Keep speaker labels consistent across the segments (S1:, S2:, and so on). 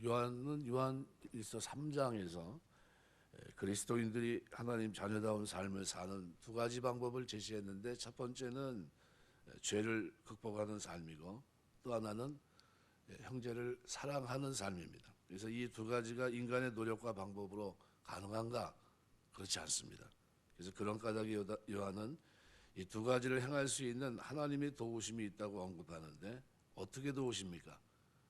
S1: 요한은 요한일서 3장에서 그리스도인들이 하나님 자녀다운 삶을 사는 두 가지 방법을 제시했는데, 첫 번째는 죄를 극복하는 삶이고, 또 하나는 형제를 사랑하는 삶입니다. 그래서 이 두 가지가 인간의 노력과 방법으로 가능한가? 그렇지 않습니다. 그래서 그런 까닭에 요한은 이 두 가지를 행할 수 있는 하나님의 도우심이 있다고 언급하는데, 어떻게 도우십니까?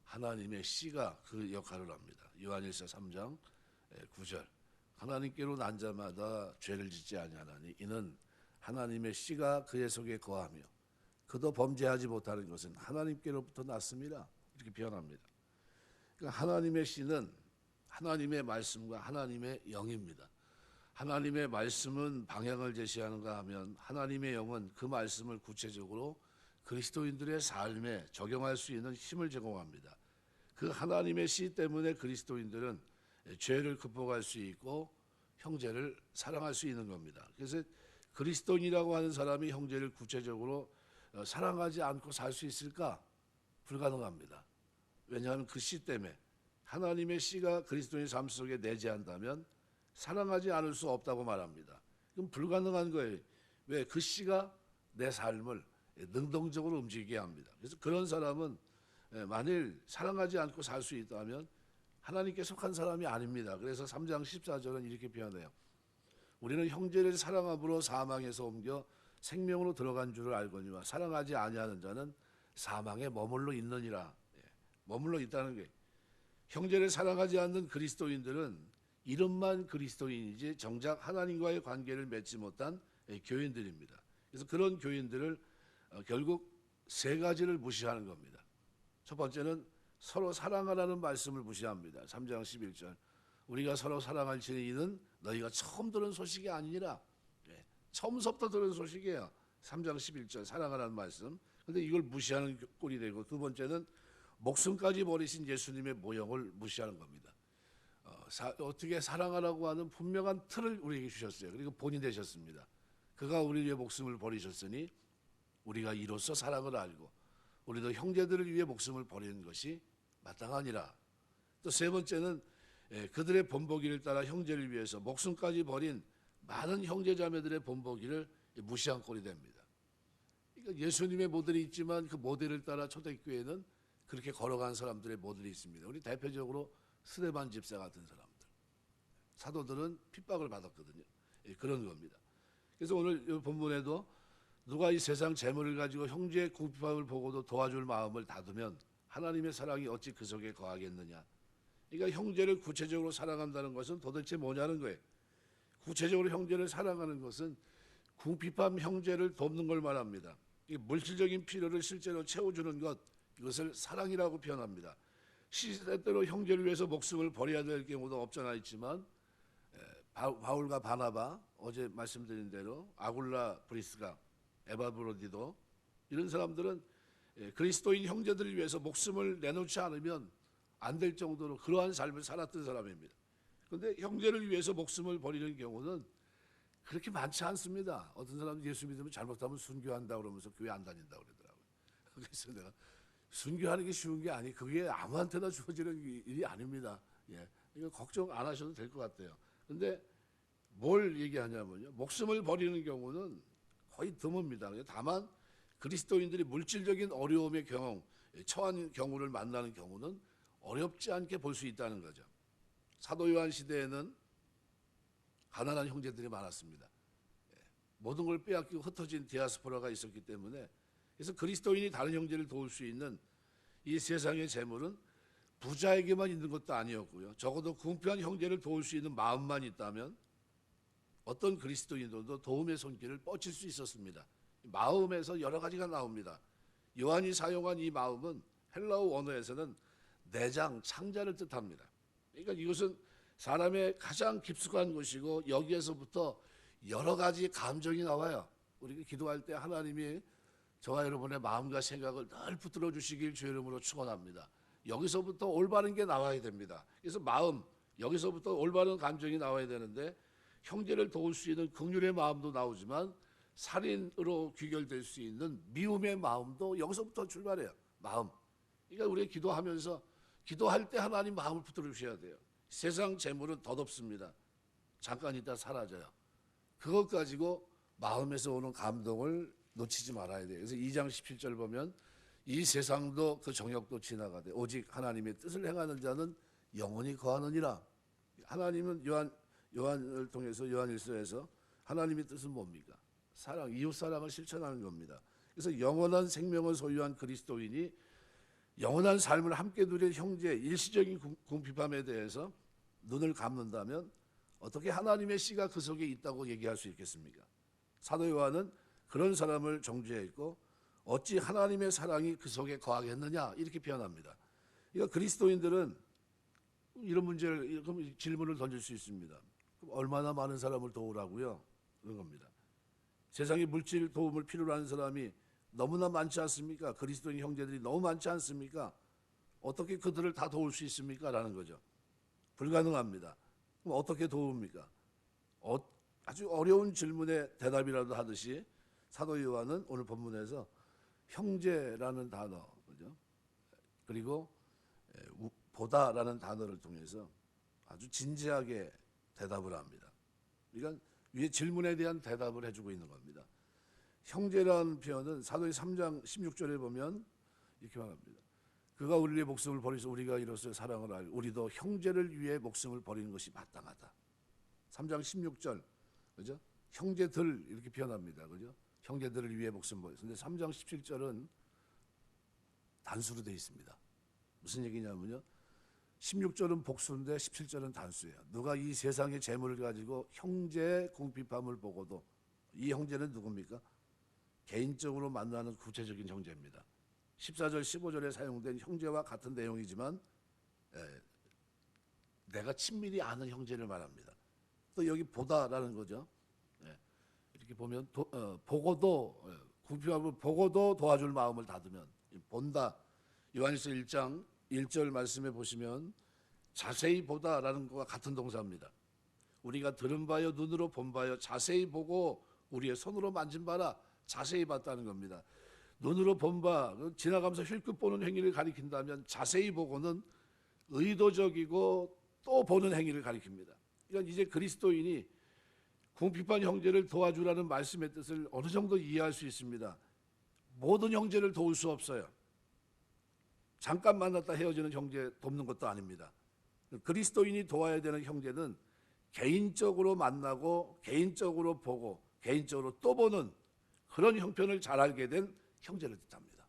S1: 하나님의 씨가 그 역할을 합니다. 요한일서 3장 9절, 하나님께로 난 자마다 죄를 짓지 아니하나니 이는 하나님의 씨가 그의 속에 거하며 그도 범죄하지 못하는 것은 하나님께로부터 났습니다. 이렇게 표현합니다. 그러니까 하나님의 씨는 하나님의 말씀과 하나님의 영입니다. 하나님의 말씀은 방향을 제시하는가 하면, 하나님의 영은 그 말씀을 구체적으로 그리스도인들의 삶에 적용할 수 있는 힘을 제공합니다. 그 하나님의 씨 때문에 그리스도인들은 죄를 극복할 수 있고 형제를 사랑할 수 있는 겁니다. 그래서 그리스도인이라고 하는 사람이 형제를 구체적으로 사랑하지 않고 살 수 있을까? 불가능합니다. 왜냐하면 그 씨 때문에, 하나님의 씨가 그리스도인의 삶 속에 내재한다면 사랑하지 않을 수 없다고 말합니다. 그럼 불가능한 거예요. 왜? 그 씨가 내 삶을 능동적으로 움직이게 합니다. 그래서 그런 사람은 만일 사랑하지 않고 살 수 있다면 하나님께 속한 사람이 아닙니다. 그래서 3장 14절은 이렇게 표현해요. 우리는 형제를 사랑함으로 사망에서 옮겨 생명으로 들어간 줄을 알거니와 사랑하지 아니하는 자는 사망에 머물러 있느니라. 머물러 있다는 게, 형제를 사랑하지 않는 그리스도인들은 이름만 그리스도인이지 정작 하나님과의 관계를 맺지 못한 교인들입니다. 그래서 그런 교인들을 결국 세 가지를 무시하는 겁니다. 첫 번째는 서로 사랑하라는 말씀을 무시합니다. 3장 11절, 우리가 서로 사랑할지니 이는 너희가 처음 들은 소식이 아니니라. 처음부터 들은 소식이에요. 3장 11절 사랑하라는 말씀. 그런데 이걸 무시하는 꼴이 되고, 두 번째는 목숨까지 버리신 예수님의 모형을 무시하는 겁니다. 어떻게 사랑하라고 하는 분명한 틀을 우리에게 주셨어요. 그리고 본인 되셨습니다. 그가 우리 위해 목숨을 버리셨으니 우리가 이로써 사랑을 알고 우리도 형제들을 위해 목숨을 버리는 것이 마땅하니라. 또 세 번째는 그들의 본보기를 따라 형제를 위해서 목숨까지 버린 많은 형제자매들의 본보기를 무시한 꼴이 됩니다. 그러니까 예수님의 모델이 있지만 그 모델을 따라 초대교회는 그렇게 걸어간 사람들의 모델이 있습니다. 우리 대표적으로 스데반 집사 같은 사람들, 사도들은 핍박을 받았거든요. 그런 겁니다. 그래서 오늘 이 본문에도 누가 이 세상 재물을 가지고 형제의 궁핍함을 보고도 도와줄 마음을 닫으면 하나님의 사랑이 어찌 그 속에 거하겠느냐. 그러니까 형제를 구체적으로 사랑한다는 것은 도대체 뭐냐는 거예요. 구체적으로 형제를 사랑하는 것은 궁핍한 형제를 돕는 걸 말합니다. 물질적인 필요를 실제로 채워주는 것, 이것을 사랑이라고 표현합니다. 시대대로 형제를 위해서 목숨을 버려야 될 경우도 없잖아 있지만, 바울과 바나바, 어제 말씀드린 대로 아굴라 브리스가, 에바브로디도, 이런 사람들은 그리스도인 형제들을 위해서 목숨을 내놓지 않으면 안 될 정도로 그러한 삶을 살았던 사람입니다. 그런데 형제를 위해서 목숨을 버리는 경우는 그렇게 많지 않습니다. 어떤 사람은 예수 믿으면 잘못하면 순교한다 그러면서 교회 안 다닌다 그러더라고요. 그래서 내가 순교하는 게 쉬운 게 아니, 그게 아무한테나 주어지는 일이 아닙니다. 이거 걱정 안 하셔도 될 것 같아요. 그런데 뭘 얘기하냐면요, 목숨을 버리는 경우는 거의 드뭅니다. 다만 그리스도인들이 물질적인 어려움의 처한 경우를 만나는 경우는 어렵지 않게 볼 수 있다는 거죠. 사도 요한 시대에는 가난한 형제들이 많았습니다. 모든 걸 빼앗기고 흩어진 디아스포라가 있었기 때문에, 그래서 그리스도인이 다른 형제를 도울 수 있는 이 세상의 재물은 부자에게만 있는 것도 아니었고요. 적어도 궁핍한 형제를 도울 수 있는 마음만 있다면 어떤 그리스도인들도 도움의 손길을 뻗칠 수 있었습니다. 마음에서 여러 가지가 나옵니다. 요한이 사용한 이 마음은 헬라어 원어에서는 내장, 창자를 뜻합니다. 그러니까 이것은 사람의 가장 깊숙한 것이고, 여기에서부터 여러 가지 감정이 나와요. 우리가 기도할 때 하나님이 저와 여러분의 마음과 생각을 늘 붙들어 주시길 주의 이름으로 축원합니다. 여기서부터 올바른 게 나와야 됩니다. 그래서 마음, 여기서부터 올바른 감정이 나와야 되는데, 형제를 도울 수 있는 긍휼의 마음도 나오지만 살인으로 귀결될 수 있는 미움의 마음도 여기서부터 출발해요. 마음. 그러니까 우리가 기도하면서 기도할 때 하나님 마음을 붙들어 주셔야 돼요. 세상 재물은 덧없습니다. 잠깐 있다 사라져요. 그것 가지고 마음에서 오는 감동을 놓치지 말아야 돼요. 그래서 2장 17절 보면 이 세상도 그 정욕도 지나가되 오직 하나님의 뜻을 행하는 자는 영원히 거하느니라. 하나님은 요한을 통해서 요한일서에서 하나님의 뜻은 뭡니까? 사랑, 이웃 사랑을 실천하는 겁니다. 그래서 영원한 생명을 소유한 그리스도인이 영원한 삶을 함께 누릴 형제 일시적인 궁핍함에 대해서 눈을 감는다면 어떻게 하나님의 씨가 그 속에 있다고 얘기할 수 있겠습니까? 사도 요한은 그런 사람을 정죄했고 어찌 하나님의 사랑이 그 속에 거하겠느냐 이렇게 표현합니다. 그러니까 그리스도인들은 이런 문제를 질문을 던질 수 있습니다. 그럼 얼마나 많은 사람을 도우라고요? 그런 겁니다. 세상에 물질 도움을 필요로 하는 사람이 너무나 많지 않습니까? 그리스도인 형제들이 너무 많지 않습니까? 어떻게 그들을 다 도울 수 있습니까? 라는 거죠. 불가능합니다. 그럼 어떻게 도웁니까? 아주 어려운 질문에 대답이라도 하듯이 사도 요한은 오늘 본문에서 형제라는 단어, 그죠? 그리고 보다라는 단어를 통해서 아주 진지하게 대답을 합니다. 그러니까 위에 질문에 대한 대답을 해주고 있는 겁니다. 형제라는 표현은 사도의 3장 16절에 보면 이렇게 말합니다. 그가 우리의 목숨을 버리서 우리가 이로써 사랑을 알 우리도 형제를 위해 목숨을 버리는 것이 마땅하다. 3장 16절, 그죠? 형제들 이렇게 표현합니다, 그죠? 형제들을 위해 목숨 버리서. 근데 3장 17절은 단수로 되어 있습니다. 무슨 얘기냐면요, 16절은 복수인데 17절은 단수예요. 누가 이 세상의 재물을 가지고 형제의 궁핍함을 보고도, 이 형제는 누굽니까? 개인적으로 만나는 구체적인 형제입니다. 14절 15절에 사용된 형제와 같은 내용이지만 내가 친밀히 아는 형제를 말합니다. 또 여기 보다라는 거죠. 이렇게 보면 보고도 궁핍함을 보고도 도와줄 마음을 닫으면, 본다. 요한일서 1장 1절 말씀에 보시면 자세히 보다라는 것과 같은 동사입니다. 우리가 들은 바요 눈으로 본 바요 자세히 보고 우리의 손으로 만진 바라. 자세히 봤다는 겁니다. 눈으로 본 바, 지나가면서 힐끗 보는 행위를 가리킨다면 자세히 보고는 의도적이고 또 보는 행위를 가리킵니다. 그러니까 이제 그리스도인이 궁핍한 형제를 도와주라는 말씀의 뜻을 어느 정도 이해할 수 있습니다. 모든 형제를 도울 수 없어요. 잠깐 만났다 헤어지는 형제 돕는 것도 아닙니다. 그리스도인이 도와야 되는 형제는 개인적으로 만나고 개인적으로 보고 개인적으로 또 보는 그런 형편을 잘 알게 된 형제를 뜻합니다.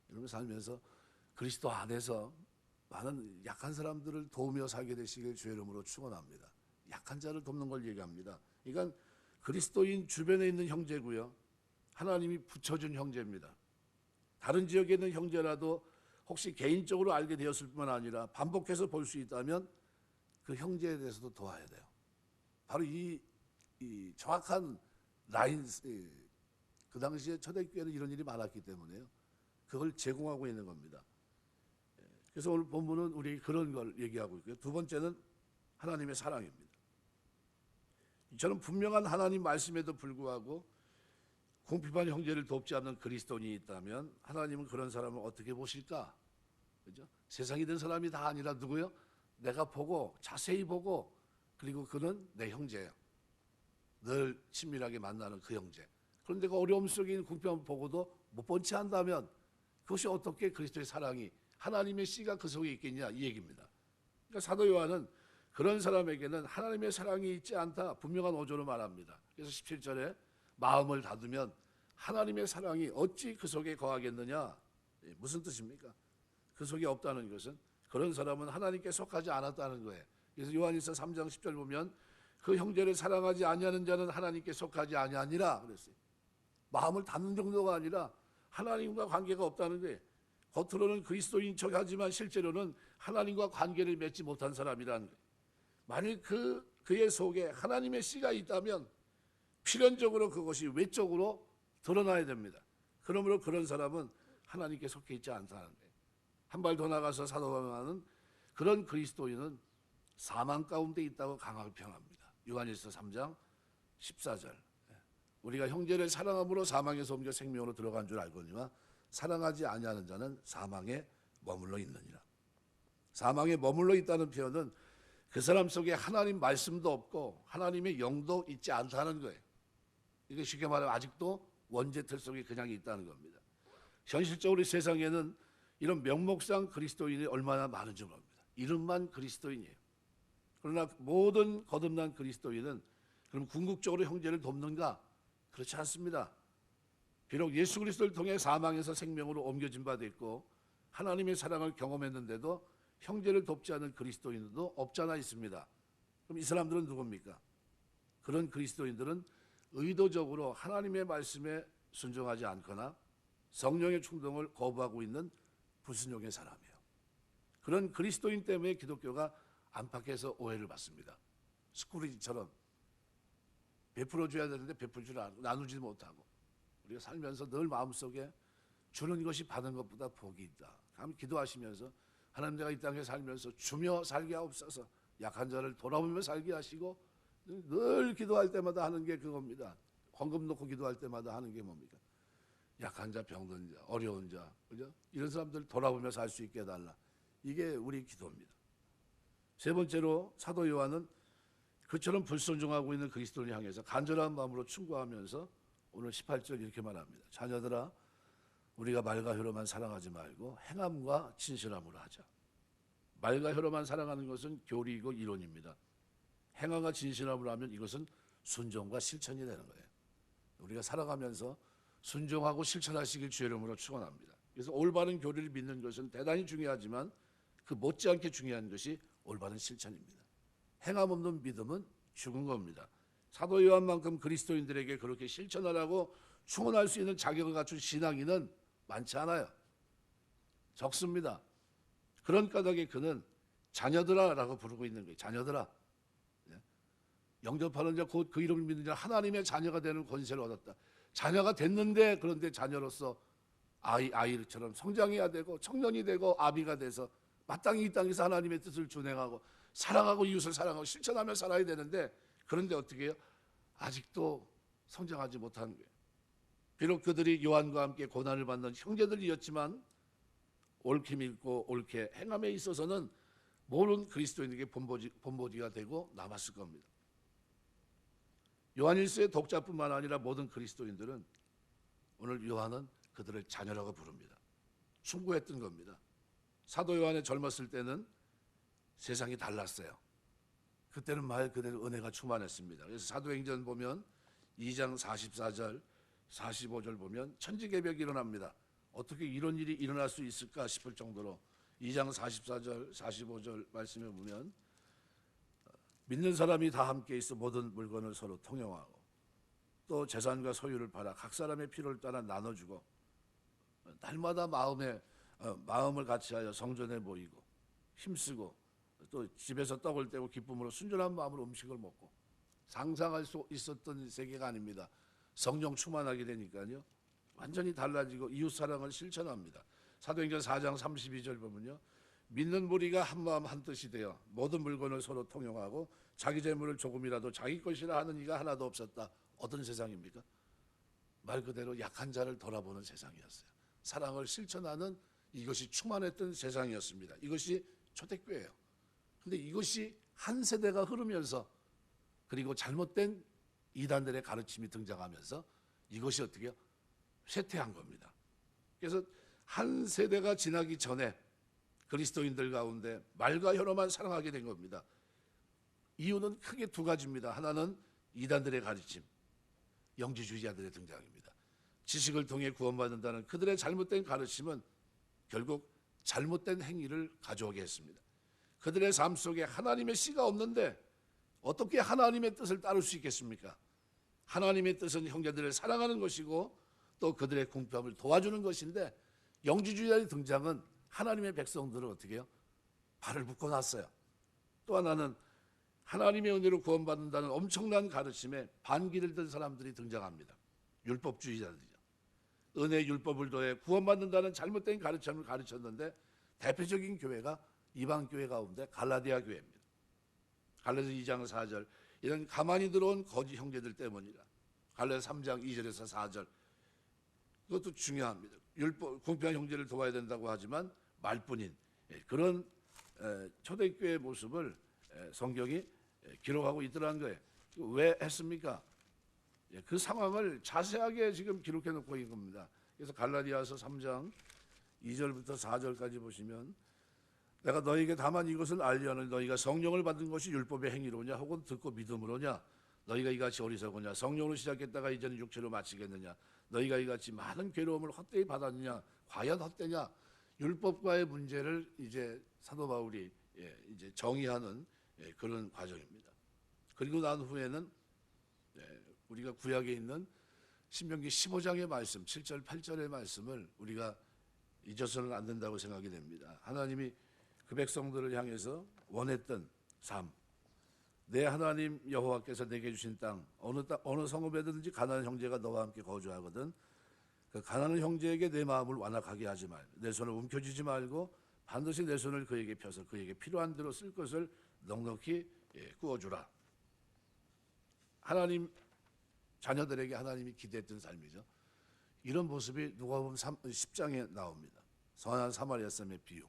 S1: 여러분 살면서 그리스도 안에서 많은 약한 사람들을 도우며 살게 되시길 주의 이름으로 축원합니다. 약한 자를 돕는 걸 얘기합니다. 그러니까 그리스도인 주변에 있는 형제고요, 하나님이 붙여준 형제입니다. 다른 지역에 있는 형제라도 혹시 개인적으로 알게 되었을 뿐만 아니라 반복해서 볼 수 있다면 그 형제에 대해서도 도와야 돼요. 바로 이 정확한 라인, 그 당시에 초대교회는 이런 일이 많았기 때문에요, 그걸 제공하고 있는 겁니다. 그래서 오늘 본문은 우리 그런 걸 얘기하고 있고요. 두 번째는 하나님의 사랑입니다. 저는 분명한 하나님 말씀에도 불구하고 궁핍한 형제를 돕지 않는 그리스도인이 있다면 하나님은 그런 사람을 어떻게 보실까? 그죠? 세상이 된 사람이 다 아니라 누구요? 내가 보고 자세히 보고, 그리고 그는 내 형제예요. 늘 친밀하게 만나는 그 형제. 그런데 그 어려움 속에 있는 궁핍함을 보고도 못 본 채 한다면 그것이 어떻게 그리스도의 사랑이, 하나님의 씨가 그 속에 있겠냐, 이 얘기입니다. 그러니까 사도 요한은 그런 사람에게는 하나님의 사랑이 있지 않다 분명한 어조로 말합니다. 그래서 17절에 마음을 닫으면 하나님의 사랑이 어찌 그 속에 거하겠느냐, 무슨 뜻입니까? 그 속에 없다는 것은 그런 사람은 하나님께 속하지 않았다는 거예요. 그래서 요한일서 3장 10절 보면 그 형제를 사랑하지 아니하는 자는 하나님께 속하지 아니하니라 그랬어요. 마음을 닫는 정도가 아니라 하나님과 관계가 없다는 거예요. 겉으로는 그리스도인 척하지만 실제로는 하나님과 관계를 맺지 못한 사람이라는 거예요. 만일 그의 속에 하나님의 씨가 있다면 필연적으로 그것이 외적으로 드러나야 됩니다. 그러므로 그런 사람은 하나님께 속해 있지 않다는 거예요. 한 발 더 나가서 사도 바울은 그런 그리스도인은 사망 가운데 있다고 강하게 표현합니다. 요한일서 3장 14절. 우리가 형제를 사랑함으로 사망에서 옮겨 생명으로 들어간 줄 알거니와 사랑하지 아니하는 자는 사망에 머물러 있느니라. 사망에 머물러 있다는 표현은 그 사람 속에 하나님 말씀도 없고 하나님의 영도 있지 않다는 거예요. 이게 쉽게 말하면 아직도 원죄틀 속에 그냥 있다는 겁니다. 현실적으로 세상에는 이런 명목상 그리스도인이 얼마나 많은지 모릅니다. 이름만 그리스도인이에요. 그러나 모든 거듭난 그리스도인은 그럼 궁극적으로 형제를 돕는가? 그렇지 않습니다. 비록 예수 그리스도를 통해 사망에서 생명으로 옮겨진 바 됐고 하나님의 사랑을 경험했는데도 형제를 돕지 않은 그리스도인도 없잖아 있습니다. 그럼 이 사람들은 누굽니까? 그런 그리스도인들은 의도적으로 하나님의 말씀에 순종하지 않거나 성령의 충동을 거부하고 있는 불순종의 사람이에요. 그런 그리스도인 때문에 기독교가 안팎에서 오해를 받습니다. 스크루지처럼 베풀어줘야 되는데 베풀 줄 알고 나누지 못하고 우리가 살면서 늘 마음속에 주는 것이 받은 것보다 복이 있다. 한번 기도하시면서 하나님, 내가 이 땅에 살면서 주며 살게 하옵소서. 약한 자를 돌아보며 살게 하시고, 늘 기도할 때마다 하는 게 그겁니다. 헌금 놓고 기도할 때마다 하는 게 뭡니까? 약한 자, 병든 자, 어려운 자, 그죠? 이런 사람들 돌아보며 살 수 있게 해달라. 이게 우리 기도입니다. 세 번째로 사도 요한은 그처럼 불순종하고 있는 그리스도를 향해서 간절한 마음으로 충고하면서 오늘 18절 이렇게 말합니다. 자녀들아, 우리가 말과 혀로만 사랑하지 말고 행함과 진실함으로 하자. 말과 혀로만 사랑하는 것은 교리이고 이론입니다. 행함과 진실함으로 하면 이것은 순종과 실천이 되는 거예요. 우리가 살아가면서 순종하고 실천하시길 주의 이름으로 축원합니다. 그래서 올바른 교리를 믿는 것은 대단히 중요하지만 그 못지않게 중요한 것이 올바른 실천입니다. 행함 없는 믿음은 죽은 겁니다. 사도 요한만큼 그리스도인들에게 그렇게 실천하라고 축원할 수 있는 자격을 갖춘 신앙인은 많지 않아요. 적습니다. 그런 까닭에 그는 자녀들아라고 부르고 있는 거예요. 자녀들아. 영접하는 자 곧 그 이름을 믿는 자 하나님의 자녀가 되는 권세를 얻었다. 자녀가 됐는데 그런데 자녀로서 아이처럼 성장해야 되고 청년이 되고 아비가 돼서 마땅히 이 땅에서 하나님의 뜻을 준행하고 사랑하고 이웃을 사랑하고 실천하며 살아야 되는데 그런데 어떻게 해요? 아직도 성장하지 못하는 거예요. 비록 그들이 요한과 함께 고난을 받는 형제들이었지만 옳게 믿고 옳게 행함에 있어서는 모든 그리스도인에게 본보기가 되고 남았을 겁니다. 요한일서의 독자뿐만 아니라 모든 그리스도인들은 오늘 요한은 그들을 자녀라고 부릅니다. 충고했던 겁니다. 사도 요한이 젊었을 때는 세상이 달랐어요. 그때는 말 그대로 은혜가 충만했습니다. 그래서 사도행전 보면 2장 44절 45절 보면 천지개벽이 일어납니다. 어떻게 이런 일이 일어날 수 있을까 싶을 정도로 2장 44절 45절 말씀에 보면 믿는 사람이 다 함께 있어 모든 물건을 서로 통용하고 또 재산과 소유를 팔아 각 사람의 필요를 따라 나눠주고 날마다 마음을 같이하여 성전에 모이고 힘쓰고 또 집에서 떡을 떼고 기쁨으로 순전한 마음으로 음식을 먹고 상상할 수 있었던 세계가 아닙니다. 성령 충만하게 되니까요. 완전히 달라지고 이웃사랑을 실천합니다. 사도행전 4장 32절 보면요. 믿는 무리가 한마음 한뜻이 되어 모든 물건을 서로 통용하고 자기 재물을 조금이라도 자기 것이라 하는 이가 하나도 없었다. 어떤 세상입니까? 말 그대로 약한 자를 돌아보는 세상이었어요. 사랑을 실천하는 이것이 충만했던 세상이었습니다. 이것이 초대교회예요. 그런데 이것이 한 세대가 흐르면서 그리고 잘못된 이단들의 가르침이 등장하면서 이것이 어떻게 해요? 쇠퇴한 겁니다. 그래서 한 세대가 지나기 전에 그리스도인들 가운데 말과 혀로만 사랑하게 된 겁니다. 이유는 크게 두 가지입니다. 하나는 이단들의 가르침, 영지주의자들의 등장입니다. 지식을 통해 구원받는다는 그들의 잘못된 가르침은 결국 잘못된 행위를 가져오게 했습니다. 그들의 삶 속에 하나님의 씨가 없는데 어떻게 하나님의 뜻을 따를 수 있겠습니까? 하나님의 뜻은 형제들을 사랑하는 것이고 또 그들의 궁핍을 도와주는 것인데 영지주의자의 등장은 하나님의 백성들을 어떻게 해요? 발을 묶어놨어요. 또 하나는 하나님의 은혜로 구원받는다는 엄청난 가르침에 반기를 든 사람들이 등장합니다. 율법주의자들이죠. 은혜 율법을 더해 구원받는다는 잘못된 가르침을 가르쳤는데 대표적인 교회가 이방교회 가운데 갈라디아 교회입니다. 갈라디아 2장 4절 이런 가만히 들어온 거짓 형제들 때문이라. 갈라디아 3장 2절에서 4절 그것도 중요합니다. 율법, 궁핍한 형제를 도와야 된다고 하지만 말뿐인 그런 초대교회의 모습을 성경이 기록하고 있더라는 거예요. 왜 했습니까? 그 상황을 자세하게 지금 기록해 놓고 있는 겁니다. 그래서 갈라디아서 3장 2절부터 4절까지 보시면 내가 너희에게 다만 이것을 알려는 너희가 성령을 받은 것이 율법의 행위로냐 혹은 듣고 믿음으로냐 너희가 이같이 어리석으냐 성령으로 시작했다가 이제는 육체로 마치겠느냐 너희가 이같이 많은 괴로움을 헛되이 받았느냐 과연 헛되냐 율법과의 문제를 이제 사도 바울이 이제 정의하는 그런 과정입니다. 그리고 난 후에는 우리가 구약에 있는 신명기 15장의 말씀 7절 8절의 말씀을 우리가 잊어서는 안 된다고 생각이 됩니다. 하나님이 그 백성들을 향해서 원했던 삶, 내 하나님 여호와께서 내게 주신 땅 어느 성읍에든지 가나안 형제가 너와 함께 거주하거든 그 가나안 형제에게 내 마음을 완악하게 하지 말, 내 손을 움켜쥐지 말고 반드시 내 손을 그에게 펴서 그에게 필요한 대로 쓸 것을 넉넉히 꾸어주라. 하나님 자녀들에게 하나님이 기대했던 삶이죠. 이런 모습이 누가복음 10장에 나옵니다. 선한 사마리아 사람의 비유.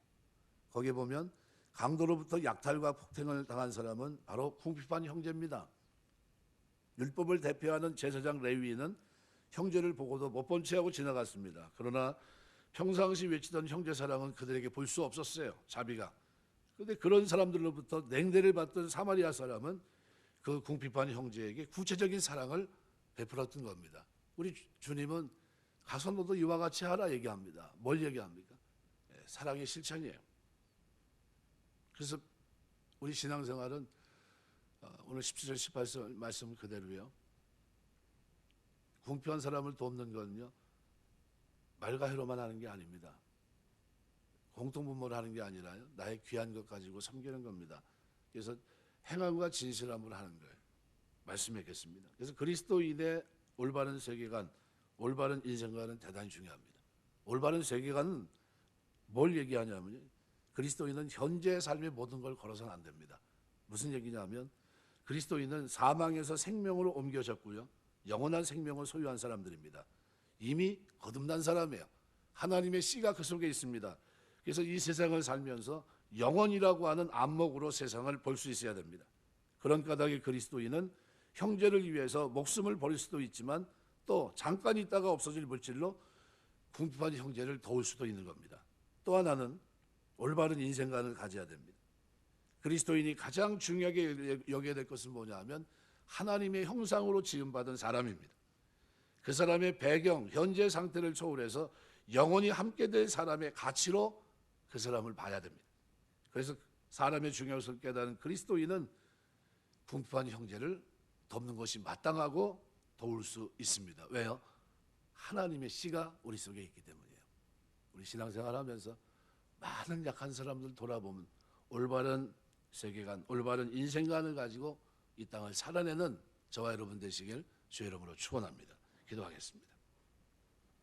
S1: 거기에 보면 강도로부터 약탈과 폭행을 당한 사람은 바로 궁핍한 형제입니다. 율법을 대표하는 제사장 레위인은 형제를 보고도 못 본 채하고 지나갔습니다. 그러나 평상시 외치던 형제 사랑은 그들에게 볼 수 없었어요. 자비가. 그런데 그런 사람들로부터 냉대를 받던 사마리아 사람은 그 궁핍한 형제에게 구체적인 사랑을 베풀었던 겁니다. 우리 주님은 가서 너도 이와 같이 하라 얘기합니다. 뭘 얘기합니까? 사랑의 실천이에요. 그래서 우리 신앙생활은 오늘 17절 18절 말씀 그대로요. 궁핍한 사람을 돕는 건요 말과 해로만 하는 게 아닙니다. 공통분모를 하는 게 아니라요 나의 귀한 것 가지고 섬기는 겁니다. 그래서 행함과 진실함으로 하는 거예요. 말씀했겠습니다. 그래서 그리스도인의 올바른 세계관, 올바른 인생관은 대단히 중요합니다. 올바른 세계관은 뭘 얘기하냐면요. 그리스도인은 현재의 삶의 모든 걸 걸어서는 안 됩니다. 무슨 얘기냐면 그리스도인은 사망에서 생명으로 옮겨졌고요. 영원한 생명을 소유한 사람들입니다. 이미 거듭난 사람이에요. 하나님의 씨가 그 속에 있습니다. 그래서 이 세상을 살면서 영원이라고 하는 안목으로 세상을 볼 수 있어야 됩니다. 그런 까닭에 그리스도인은 형제를 위해서 목숨을 버릴 수도 있지만 또 잠깐 있다가 없어질 물질로 궁핍한 형제를 도울 수도 있는 겁니다. 또 하나는 올바른 인생관을 가져야 됩니다. 그리스도인이 가장 중요하게 여겨야 될 것은 뭐냐 하면 하나님의 형상으로 지음받은 사람입니다. 그 사람의 배경, 현재 상태를 초월해서 영원히 함께 될 사람의 가치로 그 사람을 봐야 됩니다. 그래서 사람의 중요성을 깨닫는 그리스도인은 궁핍한 형제를 돕는 것이 마땅하고 도울 수 있습니다. 왜요? 하나님의 씨가 우리 속에 있기 때문이에요. 우리 신앙생활 하면서 많은 약한 사람들 돌아보면 올바른 세계관, 올바른 인생관을 가지고 이 땅을 살아내는 저와 여러분 되시길 주의 이름으로 축원합니다. 기도하겠습니다.